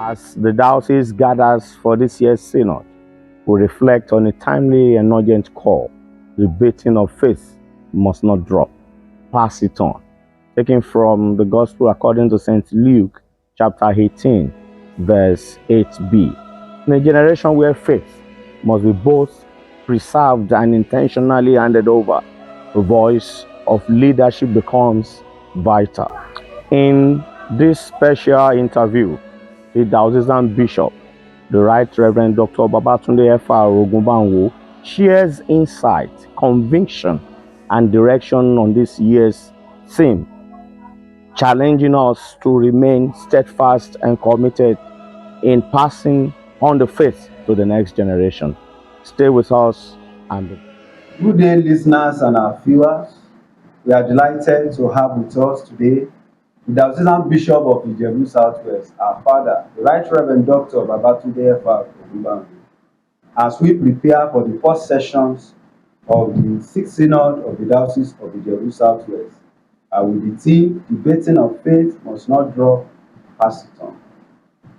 As the Diocese gathers for this year's Synod, we reflect on a timely and urgent call. The baiting of faith must not drop. Pass it on. Taken from the Gospel according to St. Luke, chapter 18, verse 8b. In a generation where faith must be both preserved and intentionally handed over, the voice of leadership becomes vital. In this special interview, the Diocesan Bishop, the Right Reverend Dr. Babatunde F.R. Ogunbanwo, shares insight, conviction, and direction on this year's theme, challenging us to remain steadfast and committed in passing on the faith to the next generation. Stay with us and good day, listeners and our viewers. We are delighted to have with us today the Diocesan Bishop of Ijebu Southwest, our father, the Right Reverend Dr. Babatunde F.R. Ogunbanwo, as we prepare for the first sessions of the Sixth Synod of the Diocese of Ijebu Southwest, with the theme, Debating of Faith Must Not Drop, Pass it on.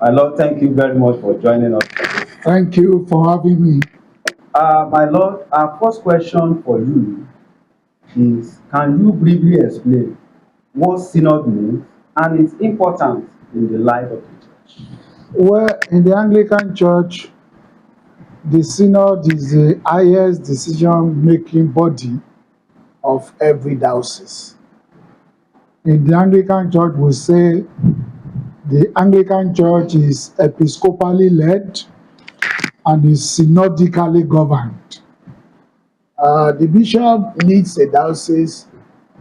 My Lord, thank you very much for joining us today. Thank you for having me. My Lord, our first question for you is, can you briefly explain what Synod means and its importance in the life of the Church? Well, in the Anglican Church, the Synod is the highest decision-making body of every diocese. In the Anglican Church, we say the Anglican Church is episcopally led and is synodically governed. The bishop leads a diocese,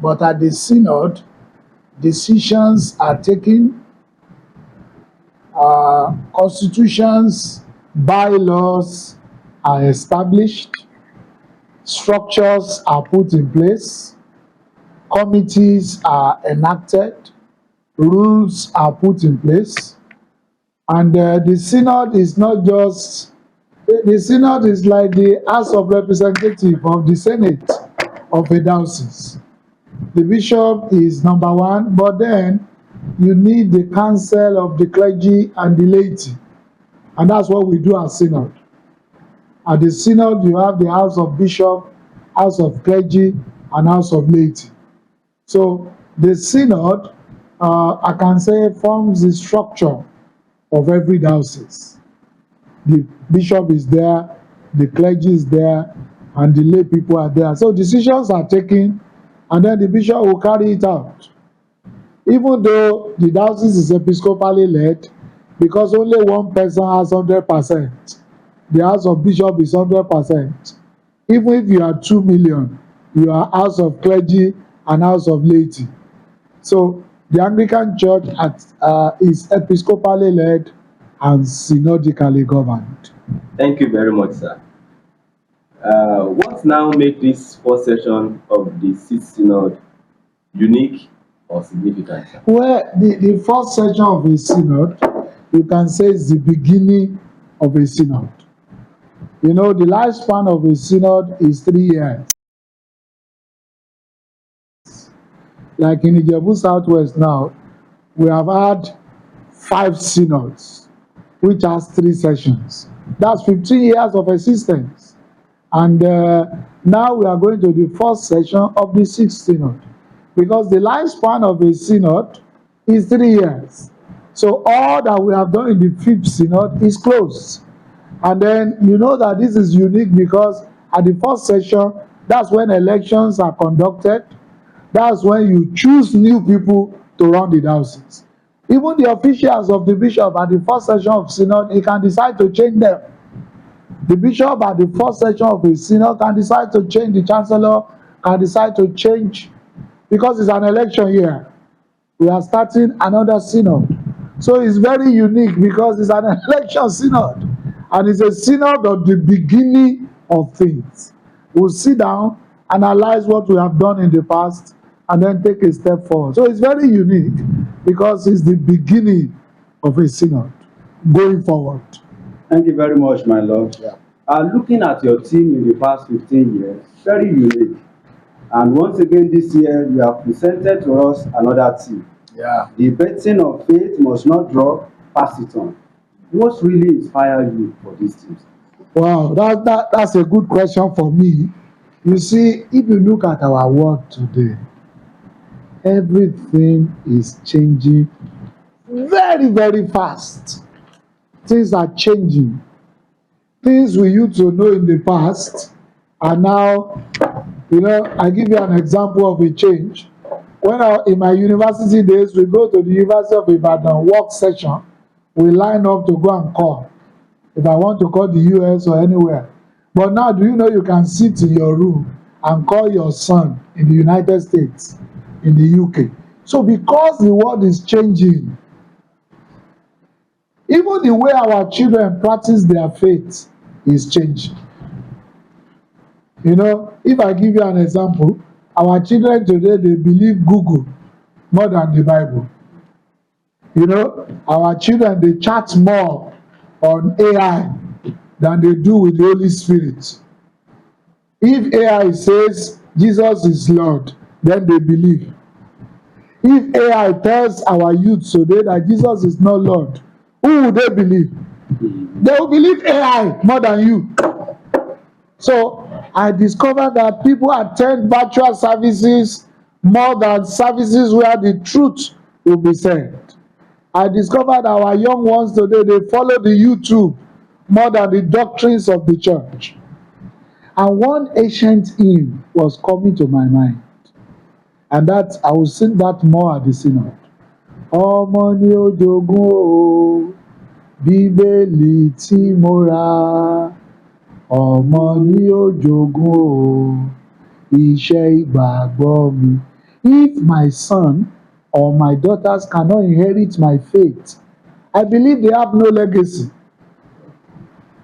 but at the Synod, decisions are taken, constitutions, bylaws are established, structures are put in place, committees are enacted, rules are put in place, and the Synod is not just, the Synod is like the House of Representatives of the Senate of a diocese. The bishop is number one, but then you need the council of the clergy and the laity. And that's what we do at Synod. At the Synod, you have the House of Bishop, House of Clergy, and House of Laity. So the Synod, I can say, forms the structure of every diocese. The bishop is there, the clergy is there, and the lay people are there. So decisions are taken, and then the bishop will carry it out. Even though the diocese is episcopally led, because only one person has 100%, the House of Bishop is 100%. Even if you are 2 million, you are House of Clergy and House of Laity. So the Anglican Church is episcopally led and synodically governed. Thank you very much, sir. What now makes this first session of the Sixth Synod unique or significant? Well, the first session of a Synod, you can say, is the beginning of a Synod. You know, the lifespan of a Synod is 3 years. Like in Ijebu Southwest now, we have had 5 synods, which has 3 sessions. That's 15 years of existence. And now we are going to the first session of the 6th Synod, because the lifespan of a Synod is 3 years. So all that we have done in the 5th Synod is closed. And then you know that this is unique because at the first session, that's when elections are conducted. That's when you choose new people to run the diocese. Even the officials of the bishop at the first session of Synod, he can decide to change them. The bishop at the first session of a Synod can decide to change the chancellor, can decide to change, because it's an election year. We are starting another Synod. So it's very unique because it's an election Synod. And it's a Synod of the beginning of things. We'll sit down, analyze what we have done in the past, and then take a step forward. So it's very unique because it's the beginning of a Synod going forward. Thank you very much, my Lord. Yeah. Looking at your team in the past 15 years, very unique. And once again this year, you have presented to us another team. Yeah. The betting of faith must not drop, pass it on. What really inspired you for these things? Wow, that's a good question for me. You see, if you look at our world today, everything is changing very, very fast. Things are changing. Things we used to know in the past are now, I give you an example of a change. In my university days, we go to the University of Ibadan work session, we line up to go and call. If I want to call the US or anywhere. But now, do you know you can sit in your room and call your son in the United States, in the UK? So because the world is changing, even the way our children practice their faith is changing. If I give you an example, our children today, they believe Google more than the Bible. Our children, they chat more on AI than they do with the Holy Spirit. If AI says Jesus is Lord, then they believe. If AI tells our youth today that Jesus is not Lord, who would they believe? They will believe AI more than you. So I discovered that people attend virtual services more than services where the truth will be said. I discovered our young ones today, they follow the YouTube more than the doctrines of the church. And one ancient hymn was coming to my mind. And that I will sing that more at the synod. Ọmọ ni ó jogún o, Bíbélì tí mo rà. Ọmọ ni ó jogún o, iṣẹ́ ìgbàgbọ́ mi. If my son or my daughters cannot inherit my faith, I believe they have no legacy.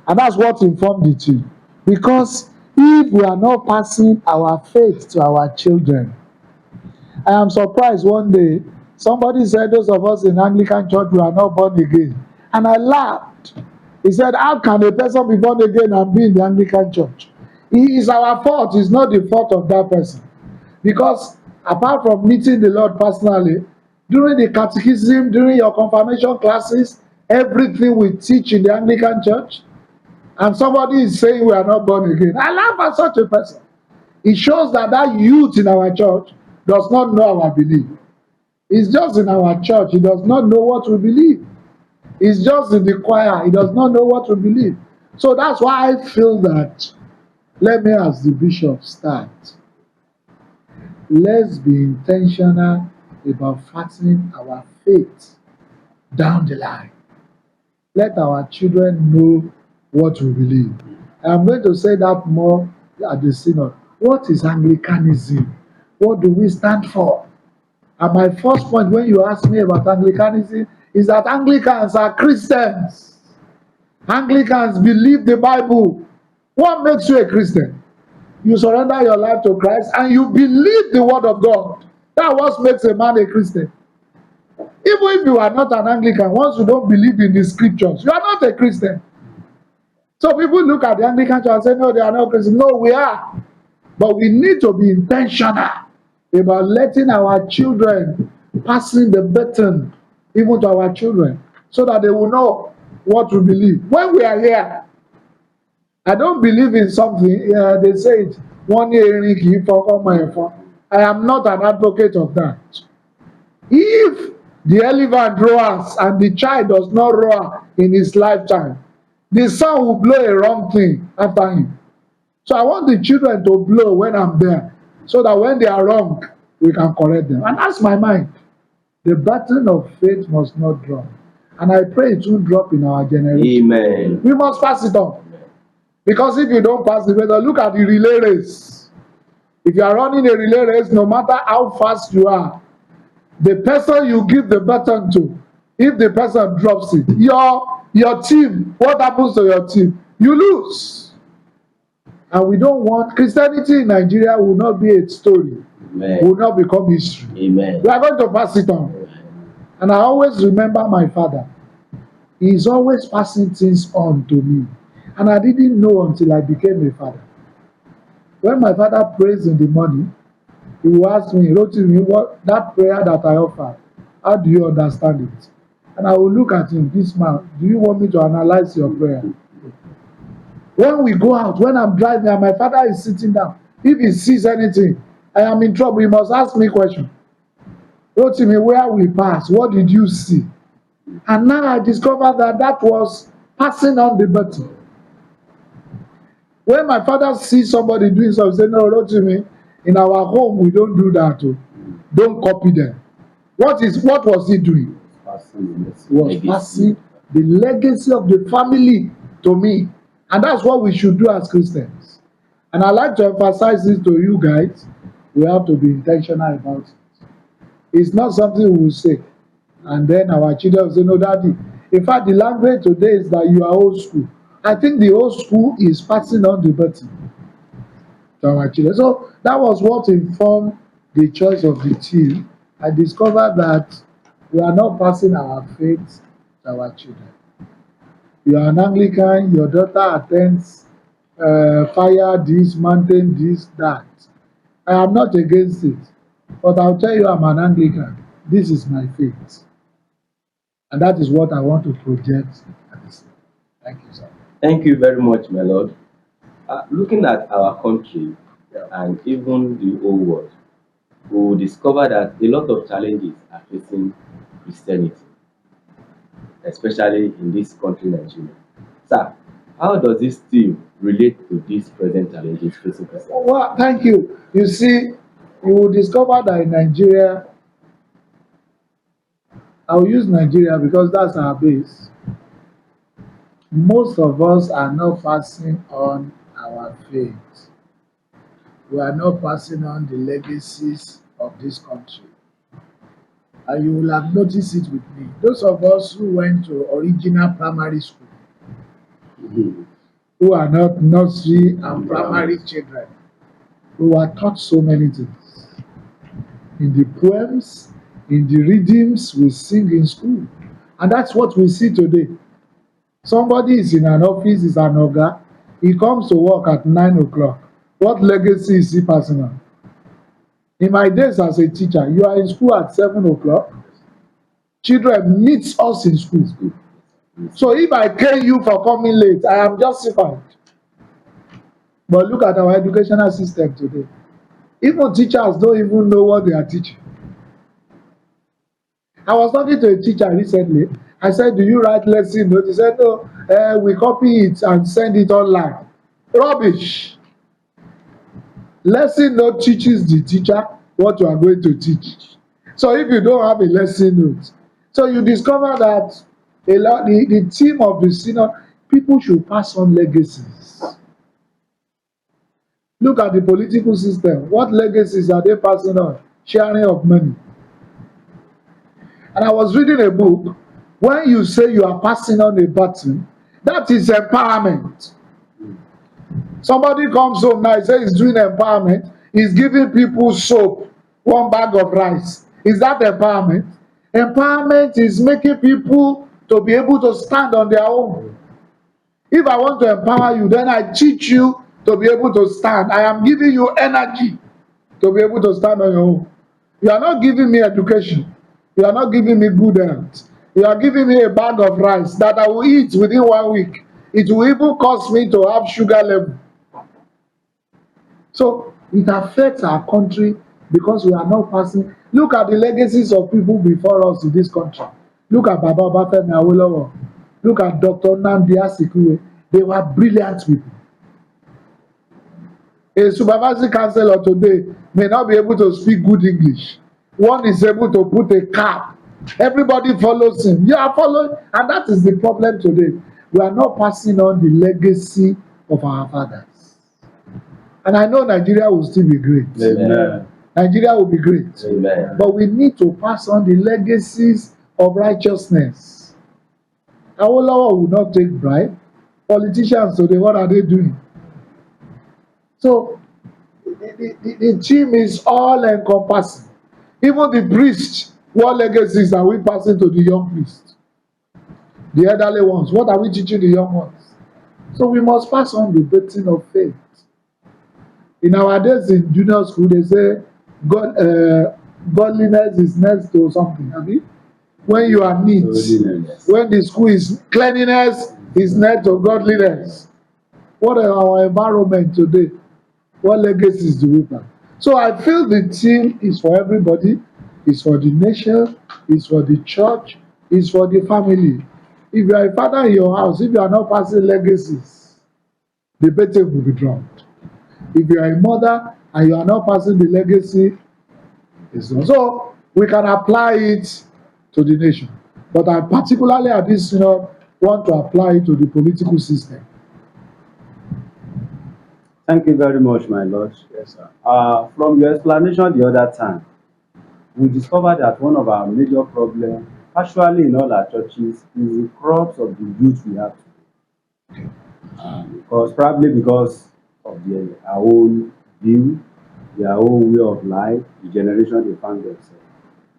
And that's what informed the tune. Because if we are not passing our faith to our children, I am surprised one day, somebody said those of us in Anglican church we are not born again. And I laughed. He said, how can a person be born again and be in the Anglican church? It is our fault, it's not the fault of that person. Because apart from meeting the Lord personally, during the catechism, during your confirmation classes, everything we teach in the Anglican church, and somebody is saying we are not born again. I laugh at such a person. It shows that that youth in our church does not know our belief. He's just in our church. He does not know what we believe. He's just in the choir. He does not know what we believe. So that's why I feel that, let me as the bishop start. Let's be intentional about fastening our faith down the line. Let our children know what we believe. I'm going to say that more at the synod. What is Anglicanism? What do we stand for? And my first point when you ask me about Anglicanism is that Anglicans are Christians. Anglicans believe the Bible. What makes you a Christian? You surrender your life to Christ and you believe the word of God. That's what makes a man a Christian. Even if you are not an Anglican, once you don't believe in the scriptures, you are not a Christian. So people look at the Anglican church and say, no, they are not Christians. No, we are. But we need to be intentional about letting our children, passing the baton even to our children, so that they will know what we believe. When we are here, I don't believe in something, they say it, one year I am not an advocate of that. If the elephant roars and the child does not roar in his lifetime, the son will blow a wrong thing after him. So I want the children to blow when I'm there, so that when they are wrong, we can correct them. And that's my mind. The baton of faith must not drop. And I pray it won't drop in our generation. Amen. We must pass it on. Because if you don't pass the baton, look at the relay race. If you are running a relay race, no matter how fast you are, the person you give the baton to, if the person drops it, your team, what happens to your team? You lose. And we don't want Christianity in Nigeria will not be a story. Amen. Will not become history. Amen. We are going to pass it on. And I always remember my father. He is always passing things on to me. And I didn't know until I became a father. When my father prays in the morning, he will ask me, Rotimi, what that prayer that I offer, how do you understand it? And I will look at him, this man, do you want me to analyze your prayer? When we go out, when I'm driving and my father is sitting down, if he sees anything, I am in trouble, he must ask me question. Rotimi, where we pass, what did you see? And now I discovered that that was passing on the baton. When my father sees somebody doing something, say, no, Rotimi, in our home, we don't do that. Oh. Don't copy them. What was he doing? He was passing the legacy of the family to me. And that's what we should do as Christians. And I like to emphasize this to you guys. We have to be intentional about it. It's not something we will say. And then our children will say, no, daddy. In fact, the language today is that you are old school. I think the old school is passing on the baton to our children. So that was what informed the choice of the team. I discovered that we are not passing our faith to our children. You are an Anglican, your daughter attends fire this, mountain this, that. I am not against it. But I'll tell you I'm an Anglican. This is my faith. And that is what I want to project at this time. Thank you, sir. Thank you very much, my Lord. Looking at our country and even the whole world, we will discover that a lot of challenges are facing Christianity, especially in this country, Nigeria. Sir, how does this team relate to these present challenges facing Christianity? Well, thank you. You see, you will discover that in Nigeria, I will use Nigeria because that's our base. Most of us are not passing on our faith. We are not passing on the legacies of this country. And you will have noticed it with me. Those of us who went to original primary school, who are not nursery and primary children, we were taught so many things. In the poems, in the readings we sing in school. And that's what we see today. Somebody is in an office, is an oga, he comes to work at 9 o'clock. What legacy is he passing on? In my days as a teacher, you are in school at 7 o'clock. Children meet us in school. So if I cane you for coming late, I am justified. But look at our educational system today. Even teachers don't even know what they are teaching. I was talking to a teacher recently. I said, do you write lesson notes? He said, no, we copy it and send it online. Rubbish. Lesson note teaches the teacher what you are going to teach. So if you don't have a lesson note, so you discover that the theme of the synod, people should pass on legacies. Look at the political system. What legacies are they passing on? Sharing of money. And I was reading a book. When you say you are passing on a baton, that is empowerment. Somebody comes home now and says he's doing empowerment. He's giving people soap, 1 bag of rice. Is that empowerment? Empowerment is making people to be able to stand on their own. If I want to empower you, then I teach you to be able to stand. I am giving you energy to be able to stand on your own. You are not giving me education. You are not giving me good health. You are giving me a bag of rice that I will eat within 1 week. It will even cause me to have sugar level. So it affects our country because we are not passing. Look at the legacies of people before us in this country. Look at Baba Obafemi Awolowo. Look at Dr. Nnamdi Azikiwe. They were brilliant people. A supervisory counselor today may not be able to speak good English. One is able to put a cap. Everybody follows him. You are following, and that is the problem today. We are not passing on the legacy of our fathers. And I know Nigeria will still be great. Amen. Nigeria will be great. Amen. But we need to pass on the legacies of righteousness. Awolowo will not take bribe. Politicians today, what are they doing? So the team is all encompassing. Even the priests, what legacies are we passing to the young priests? The elderly ones, what are we teaching the young ones? So we must pass on the baton of faith. In our days in junior school, they say godliness is next to something. Have you? when you are neat, Holiness. when the school is cleanliness is next to godliness. What are our environment today? What legacies do we have? So I feel the theme is for everybody, it's for the nation, it's for the church, it's for the family. If you are a father in your house, if you are not passing legacies, the baton will be dropped. If you are a mother and you are not passing the legacy, it's not. So we can apply it to the nation. But I particularly at this synod want to apply it to the political system. Thank you very much, my Lord. Yes, sir. From your explanation the other time, we discovered that one of our major problems, actually in all our churches, is the crops of the youth we have today. Because of our own view, their own way of life, the generation they found themselves.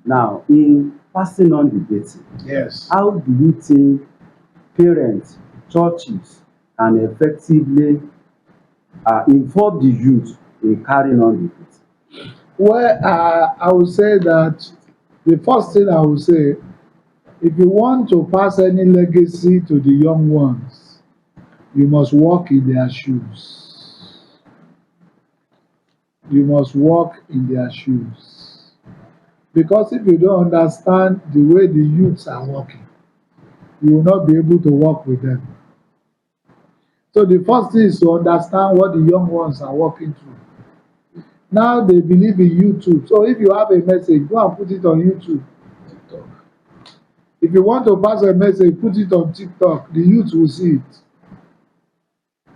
Now, in passing on the dating, Yes. how do you think parents, churches can effectively inform the youth in carrying on the dating? Well, I would say that the first thing I would say, if you want to pass any legacy to the young ones, you must walk in their shoes. You must walk in their shoes. Because if you don't understand the way the youths are walking, you will not be able to walk with them. So the first thing is to understand what the young ones are walking through. Now they believe in YouTube. So if you have a message, go and put it on YouTube. TikTok. If you want to pass a message, put it on TikTok. The youth will see it.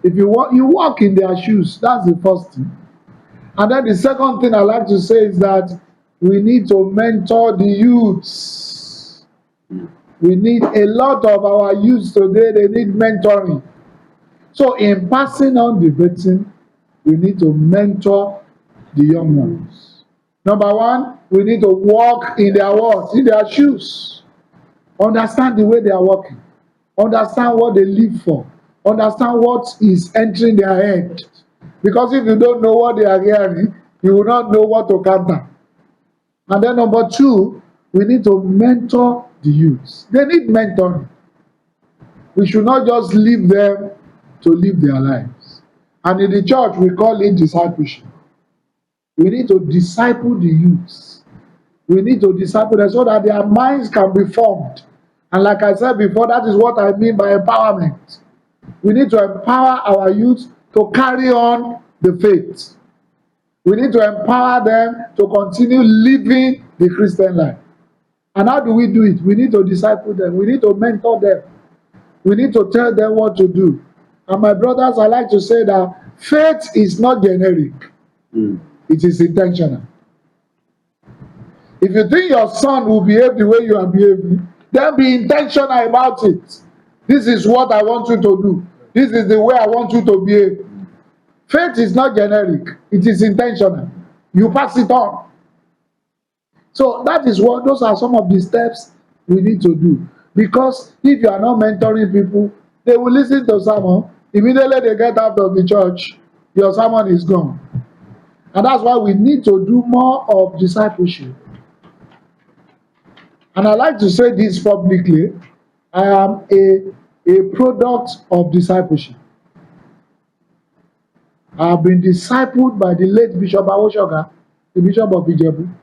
If you walk in their shoes. That's the first thing. And then the second thing I like to say is that we need to mentor the youths. We need a lot of our youths today, they need mentoring. So in passing on the baton, we need to mentor the young ones. Number one, we need to walk in their words, in their shoes. Understand the way they are walking. Understand what they live for. Understand what is entering their head. Because if you don't know what they are hearing, you will not know what to counter. And then number two, we need to mentor the youths. They need mentoring. We should not just leave them to live their lives. And in the church, we call it discipleship. We need to disciple the youths. We need to disciple them so that their minds can be formed. And like I said before, that is what I mean by empowerment. We need to empower our youth to carry on the faith. We need to empower them to continue living the Christian life. And how do we do it? We need to disciple them. We need to mentor them. We need to tell them what to do. And my brothers, I like to say that faith is not generic. It is intentional. If you think your son will behave the way you are behaving, then be intentional about it. This is what I want you to do. This is the way I want you to behave. Faith is not generic. It is intentional. You pass it on. So those are some of the steps we need to do. Because if you are not mentoring people, they will listen to sermon. Immediately they get out of the church, your sermon is gone. And that's why we need to do more of discipleship. And I like to say this publicly. I am a product of discipleship. I have been discipled by the late Bishop Awoshoga, the Bishop of Ijebu.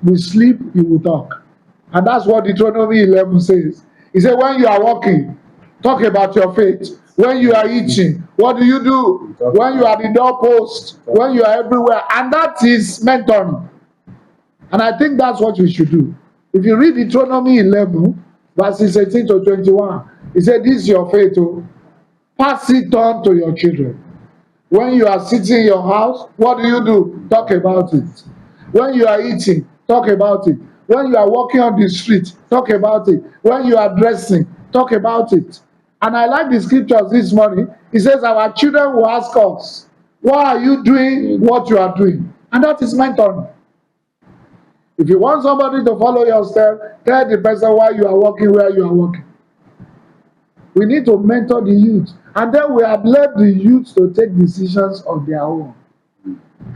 We sleep, you will talk. And that's what Deuteronomy 11 says. He said, when you are walking, talk about your faith. When you are eating, what do you do? When you are at the doorpost, when you are everywhere. And that is mentoring. And I think that's what we should do. If you read Deuteronomy 11, verses 18 to 21, he said, this is your faith. Oh. Pass it on to your children. When you are sitting in your house, what do you do? Talk about it. When you are eating, talk about it. When you are walking on the street, talk about it. When you are dressing, talk about it. And I like the scriptures this morning. It says our children will ask us, why are you doing what you are doing? And that is mentoring. If you want somebody to follow your step, tell the person why you are walking where you are walking. We need to mentor the youth. And then we have led the youth to take decisions of their own.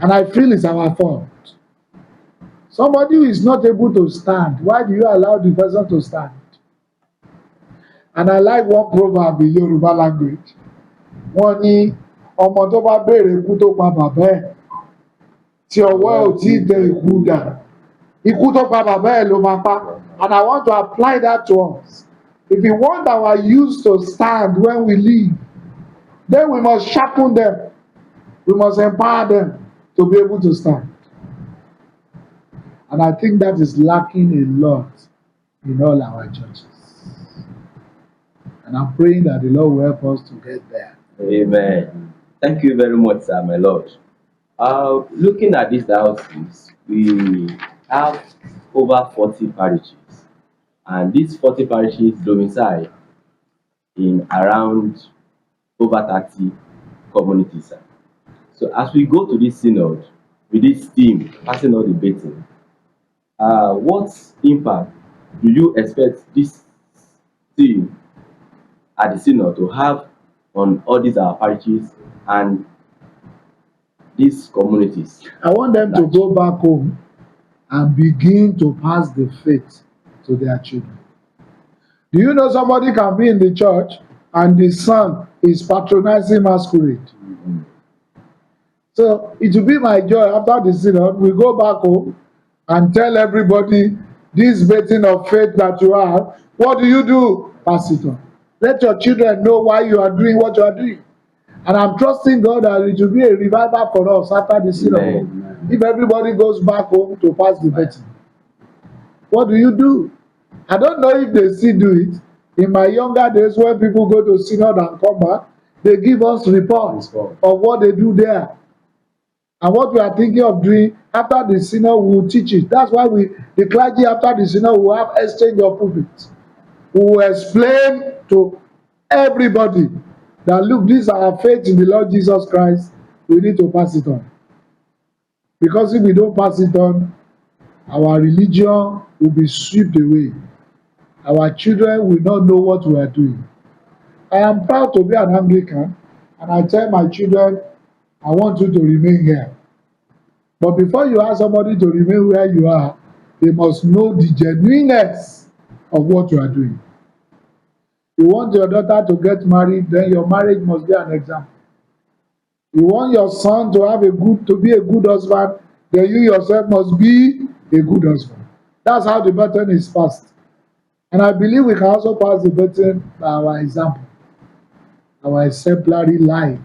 And I feel it's our fault. Somebody who is not able to stand, why do you allow the person to stand? And I like one proverb in Yoruba language. Wọ́n ní ọmọ tó bá béèrè ikú tó pa bàbá ẹ̀ tí ọwọ́ ẹ̀ ò tí ì tẹ ikú dà. Ikú tó pa bàbá ẹ̀ ló máa pa. And I want to apply that to us. If we want our youth to stand when we leave, then we must sharpen them. We must empower them to be able to stand. And I think that is lacking a lot in all our churches. And I'm praying that the Lord will help us to get there. Amen. Thank you very much, sir, my Lord. Looking at this diocese, we have over 40 parishes, and these 40 parishes domicile in around over 30 communities, sir. So as we go to this synod with this theme, personal debating, what impact do you expect this theme at the synod to have on all these our parishes and these communities? I want them to go back home and begin to pass the faith to their children. Do you know somebody can be in the church and the son is patronizing masquerade? So it will be my joy after the synod, we go back home and tell everybody this betting of faith that you have, what do you do? Pass it on. Let your children know why you are doing what you are doing. And I'm trusting God that it will be a revival for us after the synod. If everybody goes back home to pass the betting. What do you do? I don't know if they still do it. In my younger days, when people go to synod and come back, they give us reports of what they do there. And what we are thinking of doing after the synod, we will teach it. That's why the clergy after the synod will have exchange of pulpits. We will explain to everybody that look, this is our faith in the Lord Jesus Christ. We need to pass it on. Because if we don't pass it on, our religion will be swept away. Our children will not know what we are doing. I am proud to be an Anglican, and I tell my children, I want you to remain here. But before you ask somebody to remain where you are, they must know the genuineness of what you are doing. You want your daughter to get married, then your marriage must be an example. You want your son to be a good husband, then you yourself must be a good husband. That's how the baton is passed. And I believe we can also pass the baton by our example, our exemplary life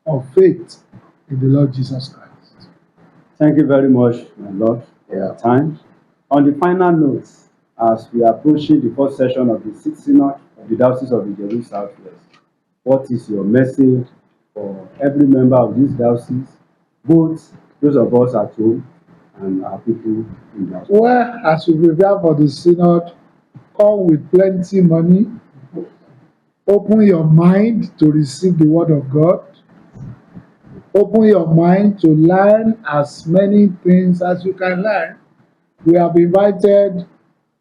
of faith in the Lord Jesus Christ. Thank you very much, my Lord, for your time. On the final notes, as we are approaching the first session of the Sixth Synod of the Diocese of Ijebu Southwest, what is your message for every member of this diocese, both those of us at home and our people in the diocese? Well, as we prepare for the synod, come with plenty money. Open your mind to receive the word of God. Open your mind to learn as many things as you can learn. We have invited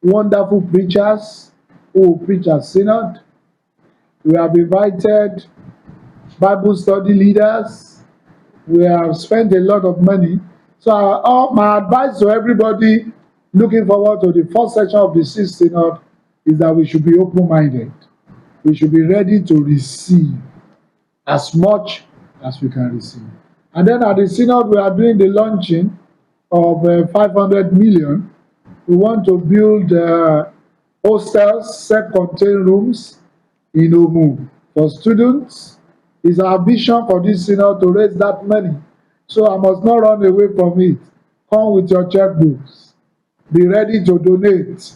wonderful preachers who will preach at synod. We have invited Bible study leaders. We have spent a lot of money. So my advice to everybody looking forward to the first session of the Sixth Synod is that we should be open-minded. We should be ready to receive as much as we can receive. And then at the synod, we are doing the launching of 500 million. We want to build hostels, self-contained rooms in Omu for students. It's our vision for this synod to raise that money. So I must not run away from it. Come with your checkbooks. Be ready to donate.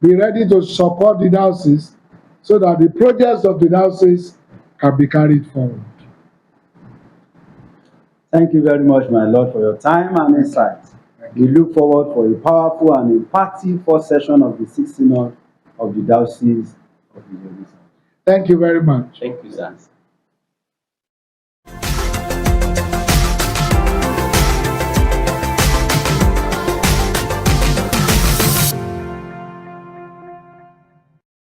Be ready to support the diocese so that the projects of the diocese can be carried forward. Thank you very much, my Lord, for your time and insight. We look forward for a powerful and impactful first session of the Sixth Synod of the Diocese of Ijebu. Thank you very much. Thank you, sir.